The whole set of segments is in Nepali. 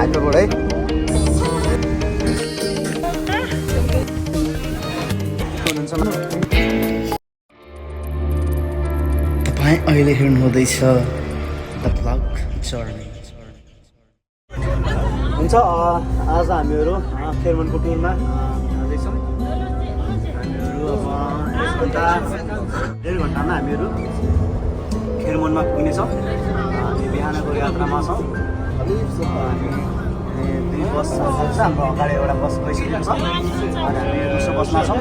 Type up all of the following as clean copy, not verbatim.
आइपुग्यो है तपाईँ अहिले हेर्नुहुँदैछ द ब्लग जर्नी। हुन्छ आज हामीहरू खेरमनको टुरमा जाँदैछौँ। हामीहरू अब 1 घन्टामा हामीहरू खेरमनमा पुग्नेछौँ। हामी बिहानको यात्रामा छौँ। हामी 2 बस छ, हाम्रो अगाडि एउटा बस गइसकेको छ अनि हामी दोस्रो बसमा छौँ।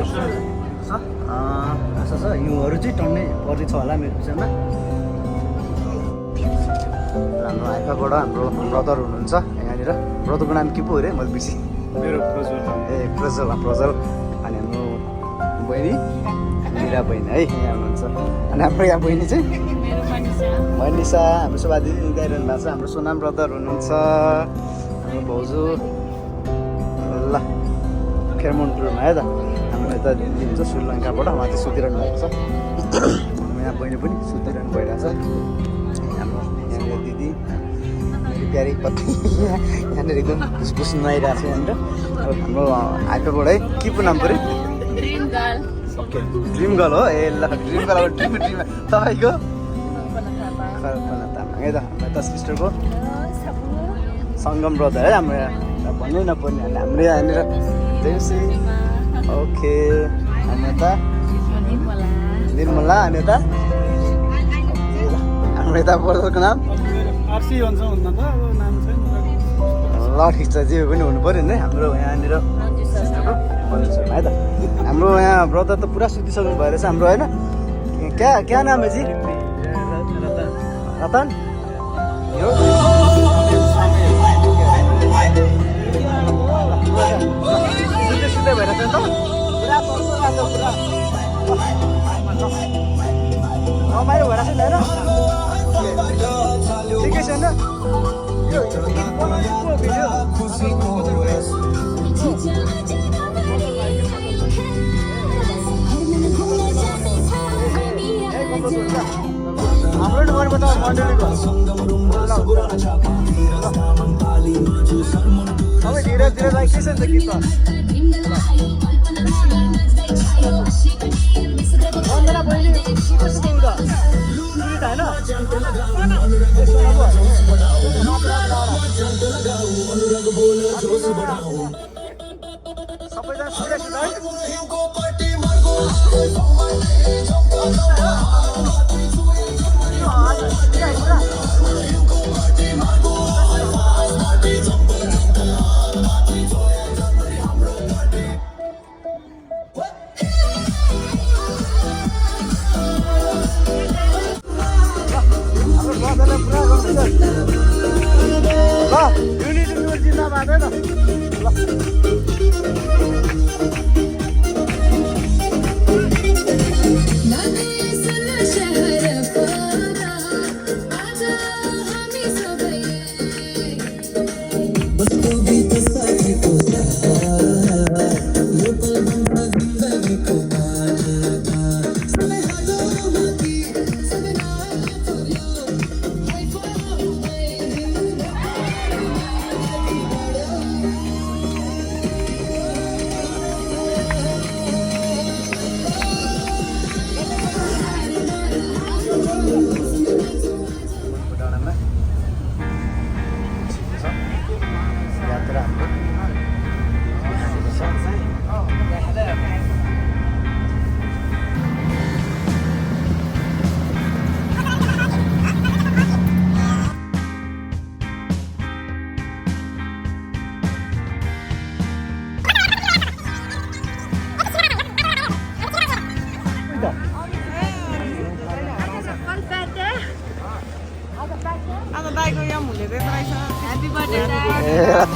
आशा छ हिउँहरू चाहिँ टन्नै पर्दैछ होला मेरो विषयमा। हाम्रो आइफाबाट हाम्रो ब्रदर हुनुहुन्छ यहाँनिर। ब्रदरको नाम के पो अरे मैले बिर्सेँ। मेरो प्रज्वल। प्रज्वल अनि हाम्रो बहिनी मिरा बहिनी है यहाँ हुनुहुन्छ। अनि हाम्रो यहाँ बहिनी चाहिँ मनिषा। हाम्रो शोभा दिदी गाइरहनु भएको छ। हाम्रो सोनाम ब्रदर हुनुहुन्छ। हाम्रो भाउजू ल खेरमन टुरमा है त। हाम्रो यता दिदी हुन्छ श्रीलङ्काबाट, उहाँ चाहिँ सुतिरहनु भएको छ। यहाँ बहिनी पनि सुतिरहनु भइरहेछ। हाम्रो यहाँनिर दिदी मेरो प्यारी पत्नी यहाँनिर एकदम खुसखुस नुहाइरहेको छ यहाँनिर। हाम्रो आइफाबाट है के पो नाम पऱ्यो? ओके ड्रिम गर्ल हो। ए ल ड्रिम गर्ल ड्रिम तपाईँको कल्पना तामाङ है त। हाम्रो यता सिस्टरको सङ्गम ब्रदर है हाम्रो यहाँ भन्नै नपर्ने हाम्रो यहाँनिर देउसी। ओके हामी यता निर्मला। अनि यता हाम्रो यता ब्रदरको नाम आरसी भन्छ हुन्न त अब नाम छैन ल ठिक छ जे पनि हुनु पऱ्यो नि हाम्रो यहाँनिर है त। हाम्रो यहाँ ब्रदर त पुरा सुतिसक्नु भएर छ हाम्रो होइन। क्या नाम है जी? रतन सुत्दै भइरहेछ नि त रमाइलो भइरहेछ नि होइन। ठिकै छ होइन हाम्रो नम्बरमा त मण्डलीको सबै धीरे धीरे लाइक के छ नि त गीत वन्दना बहिनी कस्तो त सुनित होइन सबैजना सुनिरहेको छ है।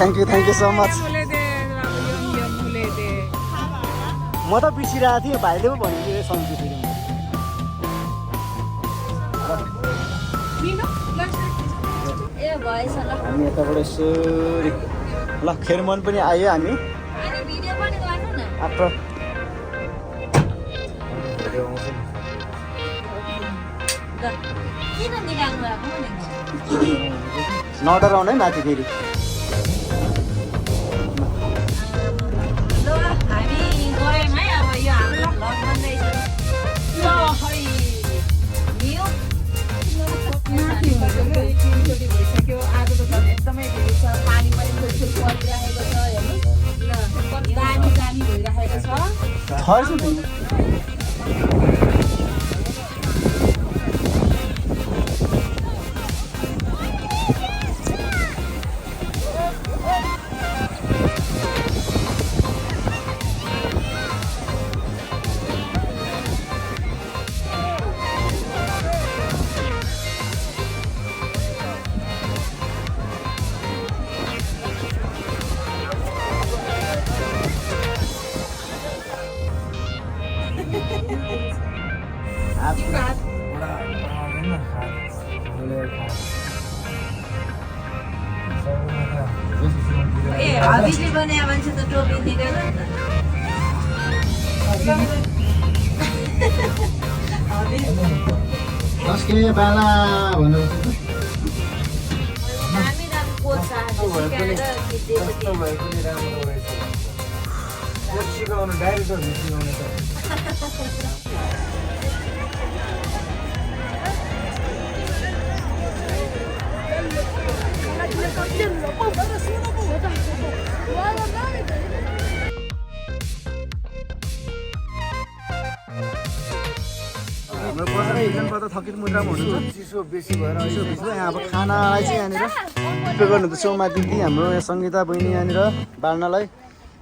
Thank you so much. म त बिर्सिरहेको थिएँ भाइले पो भनिदियो सम्झु फेरि हामी यताबाट यसरी ल खेरमन पनि आयो हामी आफ्टर नडराउनु है माथि फेरि खर्छ नि हबीले बनायो मान्छे त टोपी दिँदैन नि त कसके बाला भनेर दामी दामी कोच सिकाएर कस्तो भए पनि राम्रो रहेछ कोच सिकाउनु डाइरेक्टरले सिकाउनु त हाम्रो बसेर हिजनबाट थकित मुद्रामा हुनुहुन्छ चिसो बेसी भएर यसो बुझ्नु यहाँ अब खानालाई चाहिँ यहाँनिर पे गर्नुहुन्छ छेउमा दिदी हाम्रो यहाँ सङ्गीता बहिनी यहाँनिर बाँड्नलाई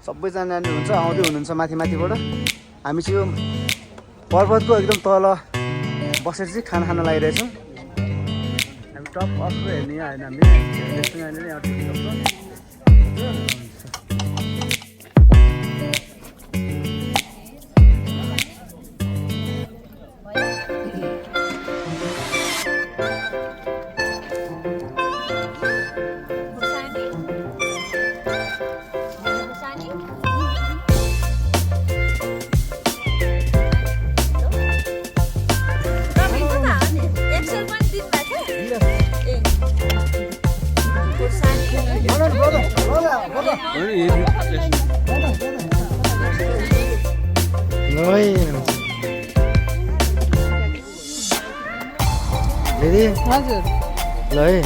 सबैजना यहाँनिर हुन्छ आउँदै हुनुहुन्छ माथि माथिबाट हामी चाहिँ यो पर्वतको एकदम तल बसेर चाहिँ खाना खान लागिरहेछौँ हामी टप अपको हेर्ने होइन हामी हेर्दैछौँ यहाँनिर यहाँ दिदी हजुर ल है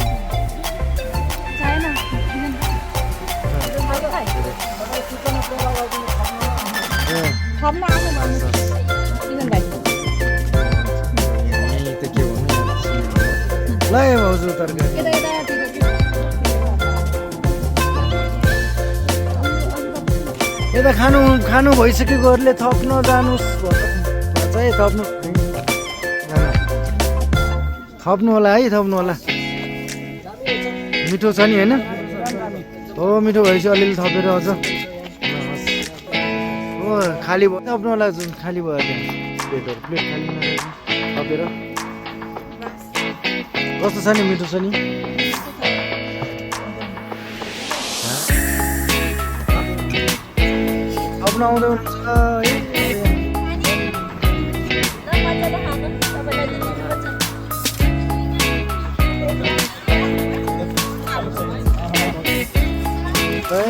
खाना आउनु भन्नु किन भाइ यही त के भन्नु ल है भाउजू तरकारी यता खानु भइसकेकोहरूले थप्न जानुहोस् भन्छ है थप्नु होला है थप्नु होला मिठो छ नि होइन हो मिठो भएपछि अलिअलि थपेर अझ हो खाली भयो थप्नु होला जुन खाली भयो प्लेटहरू प्लेट खाली थपेर कस्तो छ नि मिठो छ नि थप्नु आउँदै हुनुहुन्छ है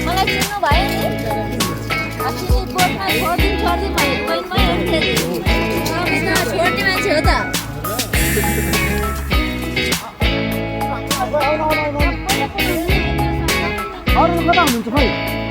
मलाई चिन्नु भयो नि अस्ति कोर्टमा छोडिदिनु भनेको छोड्ने मान्छे हो त अरू कता हुनुहुन्छ खै